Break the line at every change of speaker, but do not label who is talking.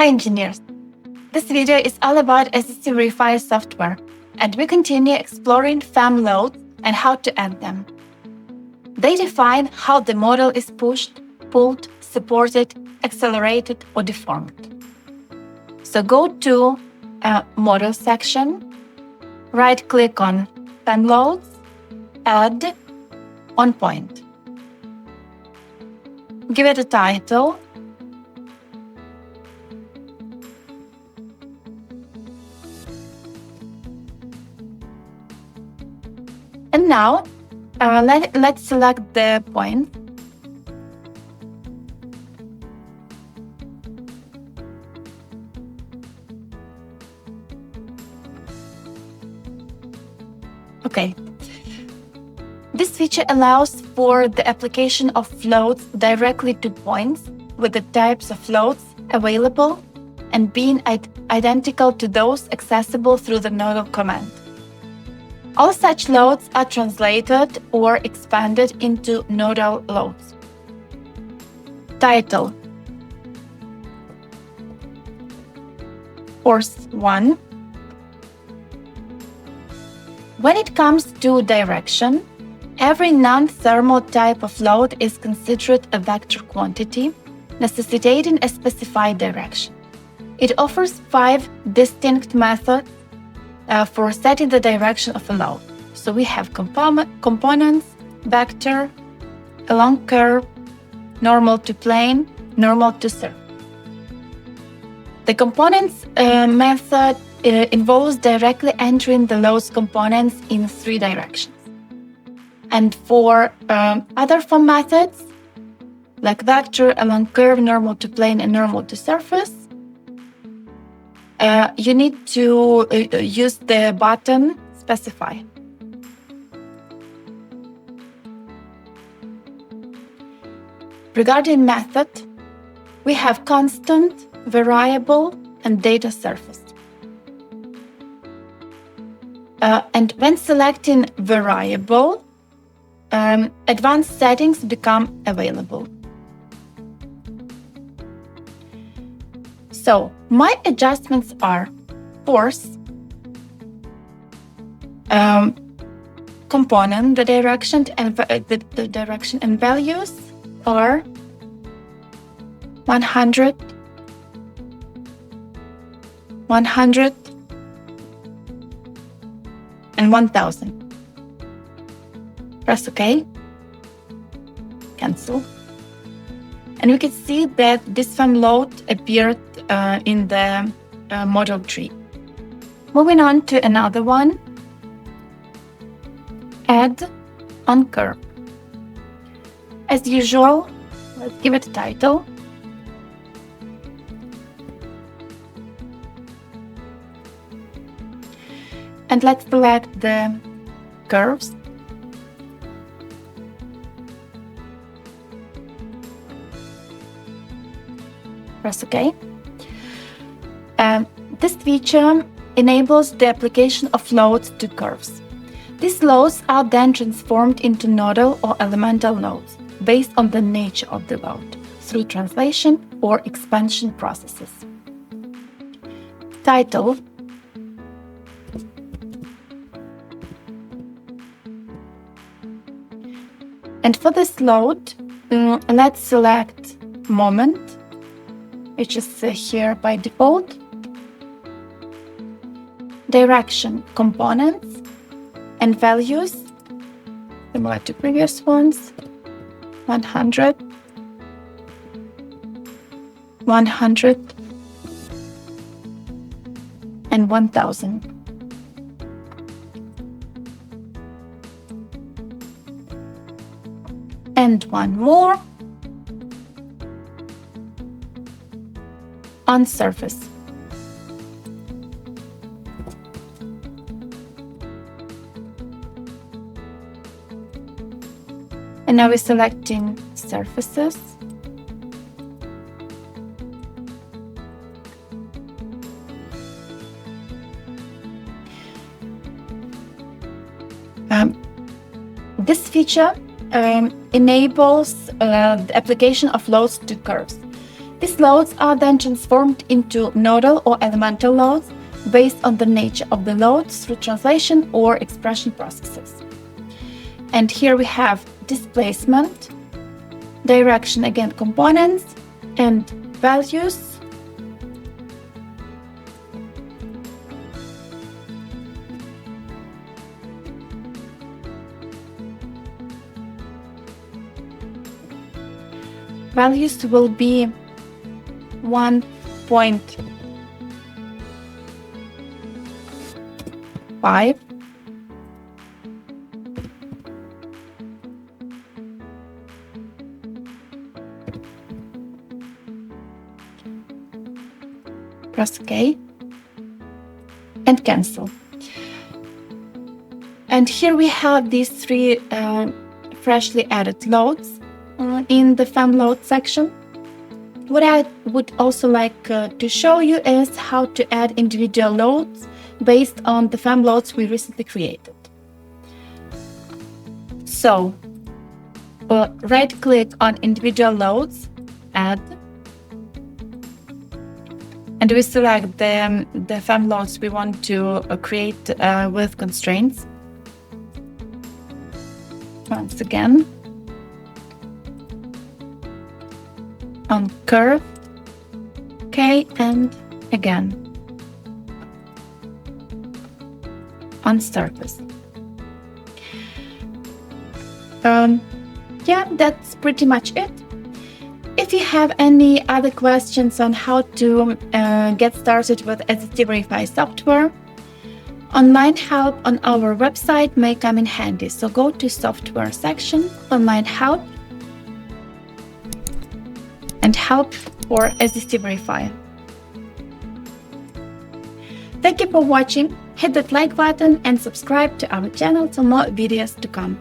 Hi engineers! This video is all about SDC Verifier software, and we continue exploring FEM loads and how to add them. They define how the model is pushed, pulled, supported, accelerated, or deformed. So go to Model section, right-click on FEM Loads, Add, On Point. Give it a title. And now, let's select the point. Okay. This feature allows for the application of loads directly to points with the types of loads available and being identical to those accessible through the nodal command. All such loads are translated or expanded into nodal loads. Title: Force 1. When it comes to direction, every non-thermal type of load is considered a vector quantity, necessitating a specified direction. It offers 5 distinct methods for setting the direction of a load. So we have components, vector, along curve, normal to plane, normal to surface. The components method involves directly entering the load's components in 3 directions. And for other FEM methods, like vector, along curve, normal to plane, and normal to surface, you need to use the button Specify. Regarding method, we have constant, variable, and data surface. And when selecting variable, advanced settings become available. So my adjustments are force, component, the direction and values are 100, 100, and 1000. Press OK, cancel. And we can see that this FEM load appeared in the model tree. Moving on to another one, Add on Curve. As usual, let's give it a title. And let's select the curves. Press OK. This feature enables the application of loads to curves. These loads are then transformed into nodal or elemental loads based on the nature of the load through translation or expansion processes. Title: And for this load, let's select moment, which is here by default. Direction, components, and values, similar to previous ones, 100, 100, and 1000. And one more, on surface. And now we're selecting surfaces. This feature enables the application of loads to curves. These loads are then transformed into nodal or elemental loads based on the nature of the loads through translation or expression processes. And here we have displacement, direction again components, and values. Values will be 1.5, press OK, and cancel. And here we have these three freshly added loads in the FEM load section. What I would also like to show you is how to add individual loads based on the FEM loads we recently created. So, right-click on individual loads, add, and we select the FEM loads we want to create with constraints. Once again, on curve, OK, and again on surface. Yeah, that's pretty much it. If you have any other questions on how to get started with SDC Verifier software, online help on our website may come in handy. So go to software section, online help, and help for SDC Verifier. Thank you for watching. Hit that like button and subscribe to our channel for more videos to come.